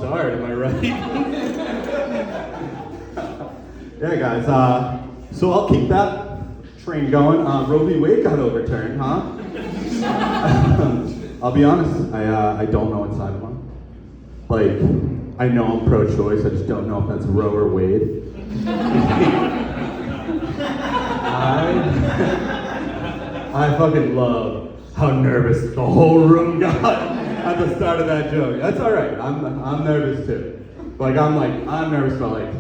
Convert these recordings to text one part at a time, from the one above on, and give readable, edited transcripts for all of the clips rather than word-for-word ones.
start, am I right? Yeah, guys, so I'll keep that train going. Roe v. Wade got overturned, huh? I'll be honest, I don't know what side I'm on. Like, I know I'm pro-choice, I just don't know if that's Roe or Wade. I fucking love how nervous the whole room got at the start of that joke. That's all right. I'm nervous too. I'm nervous about like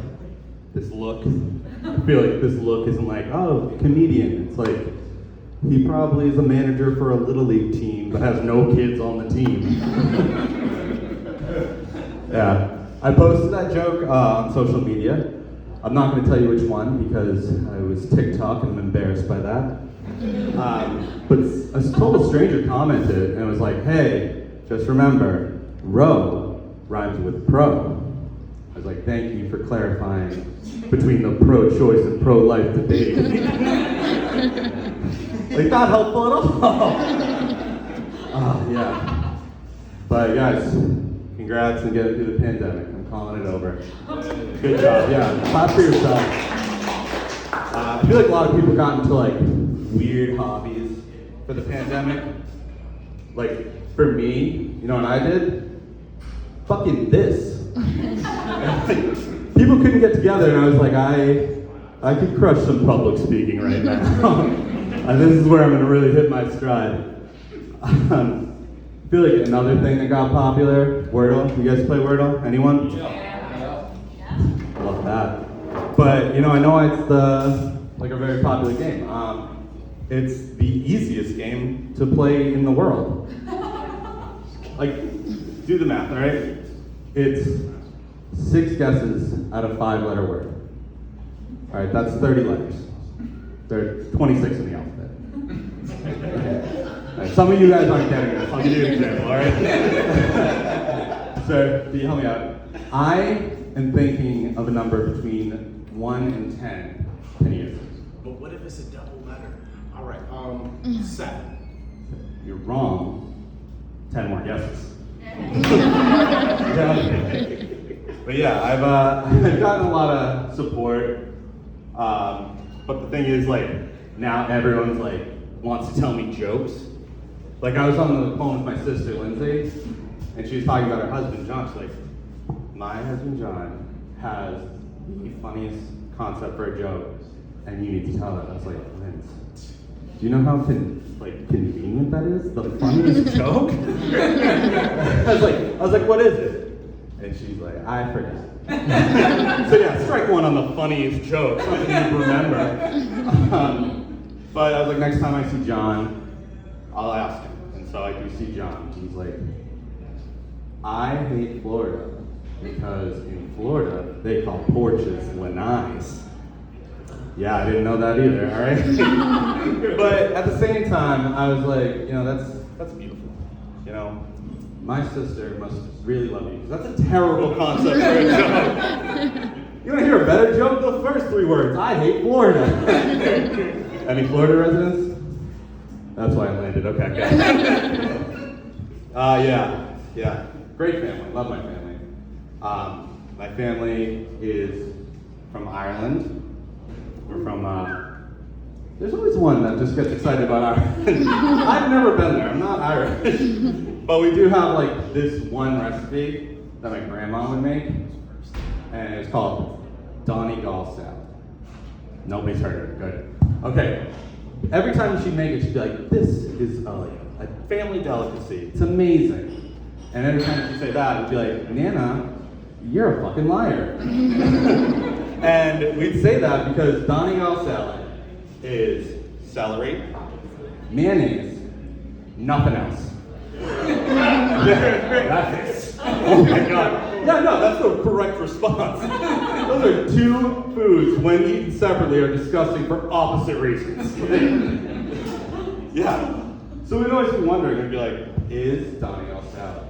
this look. I feel like this look isn't like, oh, comedian. It's like he probably is a manager for a little league team but has no kids on the team. Yeah, I posted that joke on social media. I'm not going to tell you which one because it was TikTok and I'm embarrassed by that. But a total stranger commented and was like, hey, just remember, Roe rhymes with pro. I was like, thank you for clarifying between the pro-choice and pro-life debate. Like, not helpful at all. Yeah. But guys, congrats on getting through the pandemic. I'm calling it over. Good job, yeah. Clap for yourself. I feel like a lot of people got into like weird hobbies for the pandemic. Like, for me, you know what I did? Fucking this. People couldn't get together, and I was like, I could crush some public speaking right now. And this is where I'm gonna really hit my stride. I feel like another thing that got popular, Wordle. You guys play Wordle? Anyone? Yeah. I love that. But you know, I know it's a very popular game. It's the easiest game to play in the world. Like, do the math, all right? It's 6 guesses at a 5-letter word. All right, that's 30 letters. There are 26 in the alphabet. Okay. All right, some of you guys aren't getting this. I'll give you an example, all right? Sir, can you help me out? I am thinking of a number between 1 and 10 years. But what if it's a double letter? All right, 7. You're wrong. 10 more guesses. But yeah, I've gotten a lot of support. But the thing is, like, now everyone's like wants to tell me jokes. Like, I was on the phone with my sister Lindsay, and she was talking about her husband John. She's like, my husband John has the funniest concept for a joke, and you need to tell it. I was like, Lindsay, do you know how convenient that is? The funniest joke? I was like, what is it? And she's like, I forgot. So yeah, strike one on the funniest joke, something you remember. But I was like, next time I see John, I'll ask him. And so I do see John. He's like, I hate Florida because in Florida they call porches lanais. Yeah, I didn't know that either, all right? But at the same time, I was like, you know, that's beautiful. You know, my sister must really love you. That's a terrible concept for a joke. You want to hear a better joke? The first 3 words, I hate Florida. Any Florida residents? That's why I landed, okay. Yeah. Great family, love my family. My family is from Ireland. We're from, there's always one that just gets excited about Ireland. I've never been there, I'm not Irish. But we do have like this one recipe that my grandma would make, and it's called Donegal salad. Nobody's heard of it, good. Okay, every time she'd make it, she'd be like, this is a family delicacy, it's amazing. And every time she'd say that, it'd be like, Nana, you're a fucking liar. And we'd say that because Donegal salad is celery, mayonnaise, nothing else. Oh my god. Yeah, no, that's the correct response. Those are 2 foods, when eaten separately, are disgusting for opposite reasons. Yeah. So we'd always be wondering, we'd be like, is Donegal salad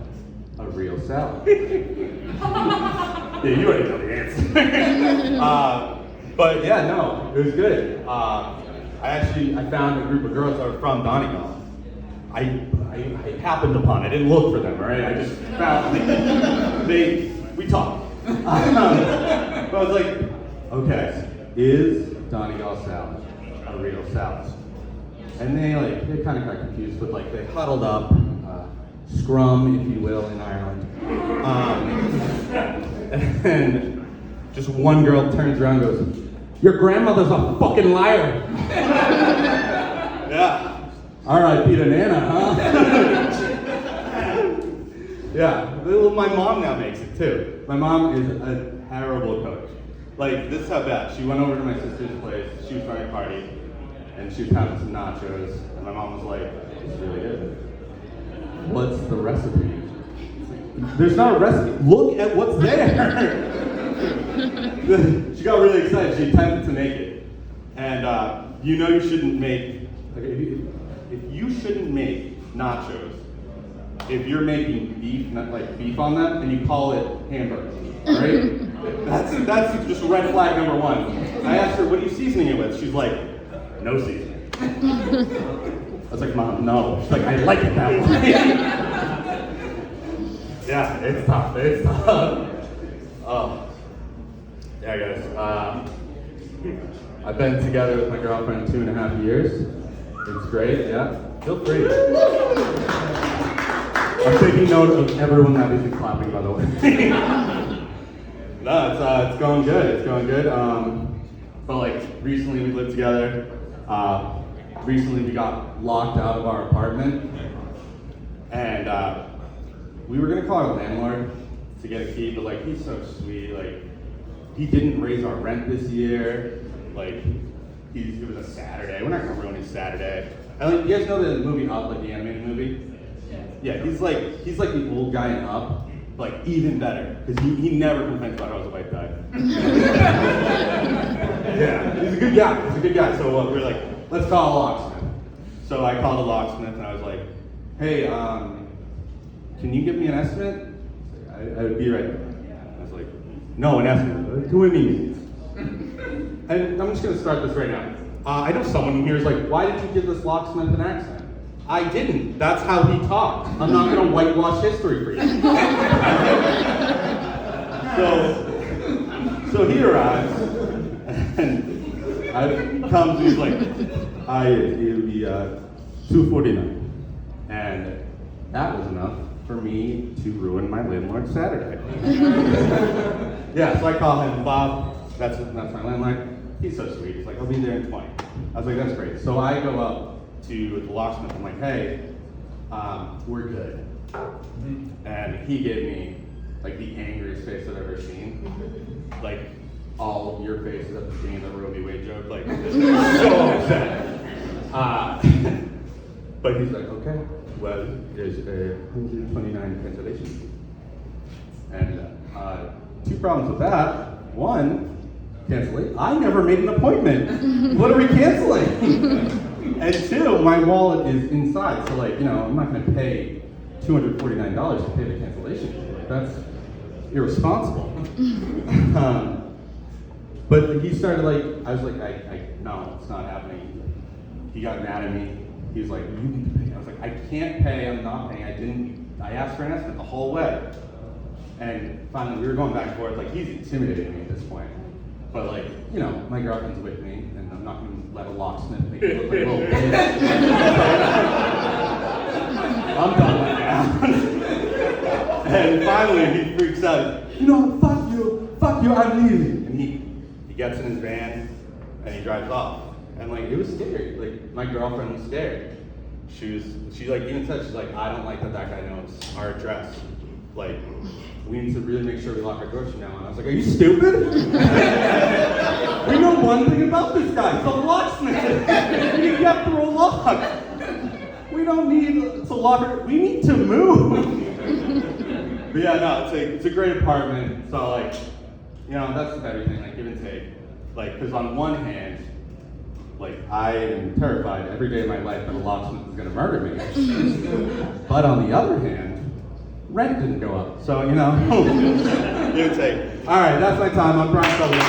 a real salad? Yeah, you already know the answer. But yeah, no, it was good. I found a group of girls that were from Donegal. I happened upon, I didn't look for them, all right? I just found, they talk. I was like, okay, is Donegal salad a real salad? And they kind of got confused, but like they huddled up, scrum, if you will, in Ireland. And just one girl turns around and goes, "Your grandmother's a fucking liar." Yeah. R.I.P. to Nana, huh? Yeah. Well, my mom now makes it too. My mom is a terrible cook. Like, this is how bad. She went over to my sister's place. She was throwing a party, and she was having some nachos. And my mom was like, "It's really good. What's the recipe?" There's not a recipe. Look at what's there. She got really excited. She attempted to make it. And you know you shouldn't make, if you shouldn't make nachos, if you're making beef, not like beef on them, and you call it hamburger, right? That's just red flag number one. I asked her, "What are you seasoning it with?" She's like, "No seasoning." I was like, "Mom, no." She's like, "I like it that way." Yeah, it's tough. It's tough. Oh, yeah, guys. I've been together with my girlfriend 2.5 years. It's great. Yeah, feel free. I'm taking note of everyone that isn't clapping, by the way. No, it's going good. It's going good. But like recently we lived together. Recently we got locked out of our apartment, and we were gonna call our landlord to get a key, but like he's so sweet. Like he didn't raise our rent this year. Like it was a Saturday. We're not gonna ruin his Saturday. And like, you guys know the movie Up, like the animated movie? Yeah, he's like the old guy in Up, like even better, because he never complains about how I was a white guy. Yeah, he's a good guy. He's a good guy. So we were like, let's call a locksmith. So I called a locksmith and I was like, "Hey, can you give me an estimate?" I would be right there. I was like, "No, an estimate. Who do you mean?" And I'm just gonna start this right now. I know someone in here is like, "Why did you give this locksmith an accent?" I didn't. That's how he talked. I'm not gonna whitewash history for you. So he arrives, and he comes and he's like, "It'll be $249," and that was enough for me to ruin my landlord's Saturday. Yeah, so I call him Bob. That's my landlord. He's so sweet. He's like, "I'll be there in 20." I was like, "That's great." So I go up to the locksmith. I'm like, "Hey, we're good." And he gave me like the angriest face I've ever seen. Like all of your faces at the beginning of the Roe v. Wade joke, like so upset. But he's like, "Okay, well, there's a $129 cancellation fee." And two problems with that. One, canceling. I never made an appointment. What are we canceling? And two, my wallet is inside, so like, I'm not gonna pay $249 to pay the cancellation fee. Like, that's irresponsible. But he started I was like, no, it's not happening. He got mad at me. He was like, "You need to pay." I was like, "I can't pay, I'm not paying. I asked for an estimate the whole way." And finally we were going back and forth, like he's intimidating me at this point. But like, my girlfriend's with me, and I'm not gonna let a locksmith make me look like a little bitch. I'm done right now. And finally he freaks out, fuck you, I'm leaving. And he gets in his van and he drives off. And like, it was scary. Like, my girlfriend was scared. She like even said, she's like, "I don't like that guy knows our address. Like, we need to really make sure we lock our doors from now on." I was like, "Are you stupid? We know one thing about this guy. He's a locksmith. You have to roll lock. We don't need to lock it. We need to move." But yeah, no, it's a great apartment. So like, that's everything, like give and take. Like, because on one hand, like I am terrified every day of my life that a locksmith is gonna murder me. But on the other hand, rent didn't go up. So, give and take. All right, that's my time. I'm Brian Sullivan.